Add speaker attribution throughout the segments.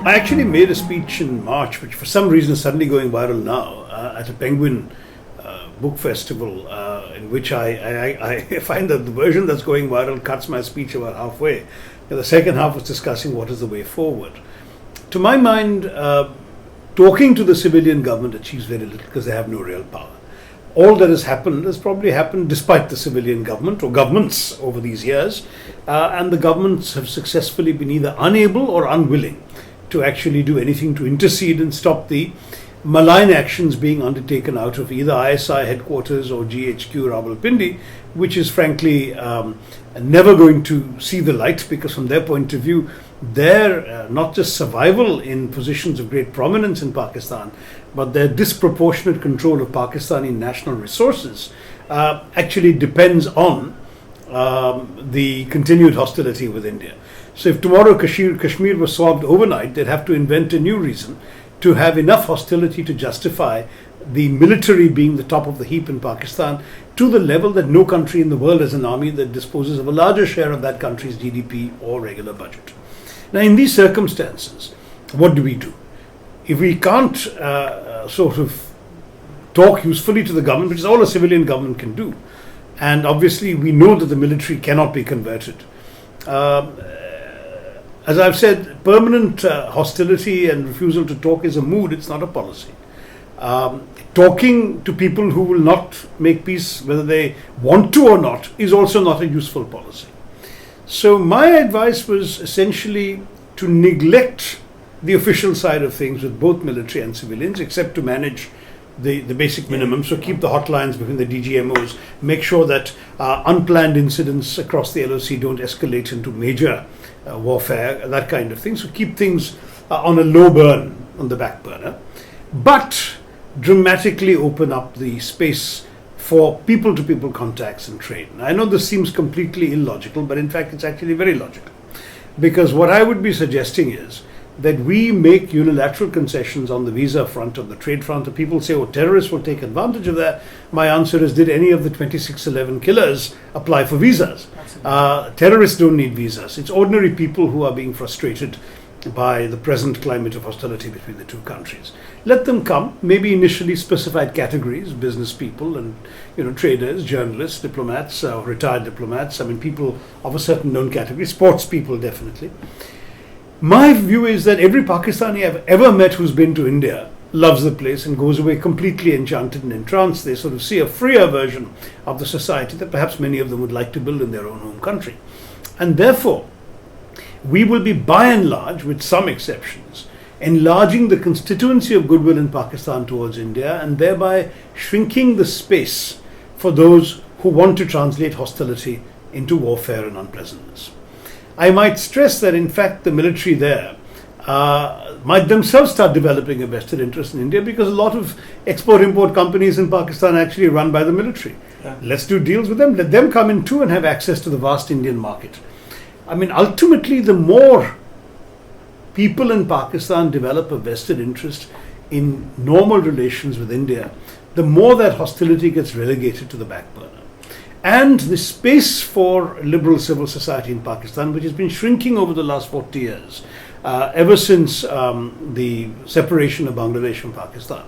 Speaker 1: I actually made a speech in March, which for some reason is suddenly going viral now, at a Penguin book festival, in which I find that the version that's going viral cuts my speech about halfway. And the second half was discussing what is the way forward. To my mind, talking to the civilian government achieves very little because they have no real power. All that has probably happened despite the civilian government or governments over these years, and the governments have successfully been either unable or unwilling to actually do anything to intercede and stop the malign actions being undertaken out of either ISI headquarters or GHQ Rawalpindi, which is frankly never going to see the light, because from their point of view, their not just survival in positions of great prominence in Pakistan, but their disproportionate control of Pakistani national resources actually depends on the continued hostility with India. So if tomorrow Kashmir was solved overnight, they'd have to invent a new reason to have enough hostility to justify the military being the top of the heap in Pakistan, to the level that no country in the world has an army that disposes of a larger share of that country's GDP or regular budget. Now, in these circumstances, what do? If we can't sort of talk usefully to the government, which is all a civilian government can do, and obviously we know that the military cannot be converted. As I've said, permanent hostility and refusal to talk is a mood, it's not a policy. Talking to people who will not make peace, whether they want to or not, is also not a useful policy. So my advice was essentially to neglect the official side of things with both military and civilians, except to manage the basic minimum. So keep the hotlines between the DGMOs, make sure that unplanned incidents across the LOC don't escalate into major warfare, that kind of thing. So keep things on a low burn, on the back burner, but dramatically open up the space for people-to-people contacts and trade. Now, I know this seems completely illogical, but in fact it's actually very logical. Because what I would be suggesting is that we make unilateral concessions on the visa front, on the trade front. And people say, oh, terrorists will take advantage of that. My answer is, did any of the 2611 killers apply for visas? Terrorists don't need visas. It's ordinary people who are being frustrated by the present climate of hostility between the two countries. Let them come, maybe initially specified categories, business people and traders, journalists, diplomats, retired diplomats, people of a certain known category, sports people definitely. My view is that every Pakistani I've ever met who's been to India loves the place and goes away completely enchanted and entranced. They sort of see a freer version of the society that perhaps many of them would like to build in their own home country. And therefore, we will be by and large, with some exceptions, enlarging the constituency of goodwill in Pakistan towards India, and thereby shrinking the space for those who want to translate hostility into warfare and unpleasantness. I might stress that in fact the military there might themselves start developing a vested interest in India, because a lot of export-import companies in Pakistan are actually run by the military. Yeah. Let's do deals with them, let them come in too and have access to the vast Indian market. Ultimately, the more people in Pakistan develop a vested interest in normal relations with India, the more that hostility gets relegated to the back burner. And the space for liberal civil society in Pakistan, which has been shrinking over the last 40 years, ever since the separation of Bangladesh from Pakistan,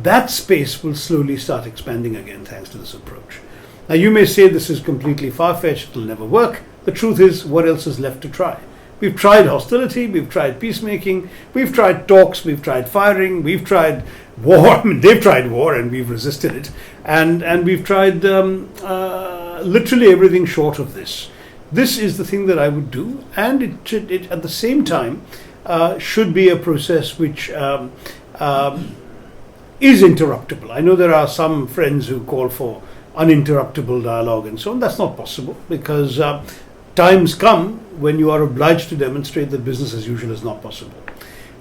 Speaker 1: that space will slowly start expanding again thanks to this approach. Now, you may say this is completely far-fetched, it will never work. The truth is, what else is left to try? We've tried hostility, we've tried peacemaking, we've tried talks, we've tried firing, we've tried war. They've tried war and we've resisted it. And we've tried literally everything short of this. This is the thing that I would do, and it at the same time should be a process which is interruptible. I know there are some friends who call for uninterruptible dialogue and so on. That's not possible, because times come when you are obliged to demonstrate that business as usual is not possible.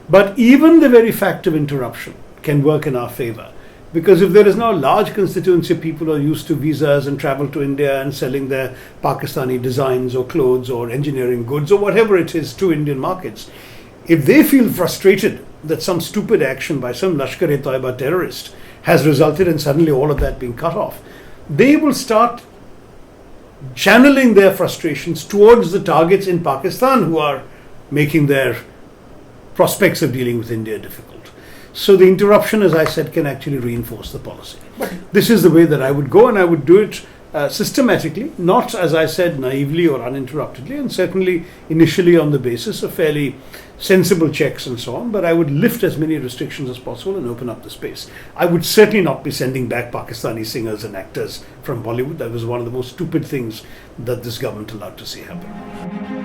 Speaker 1: But even the very fact of interruption can work in our favor, because if there is now a large constituency of people who are used to visas and travel to India and selling their Pakistani designs or clothes or engineering goods or whatever it is to Indian markets, if they feel frustrated that some stupid action by some Lashkar-e-Taiba terrorist has resulted in suddenly all of that being cut off, they will start channeling their frustrations towards the targets in Pakistan who are making their prospects of dealing with India difficult. So the interruption, as I said, can actually reinforce the policy. This is the way that I would go, and I would do it systematically, not, as I said, naively or uninterruptedly, and certainly initially on the basis of fairly sensible checks and so on, but I would lift as many restrictions as possible and open up the space. I would certainly not be sending back Pakistani singers and actors from Bollywood. That was one of the most stupid things that this government allowed to see happen.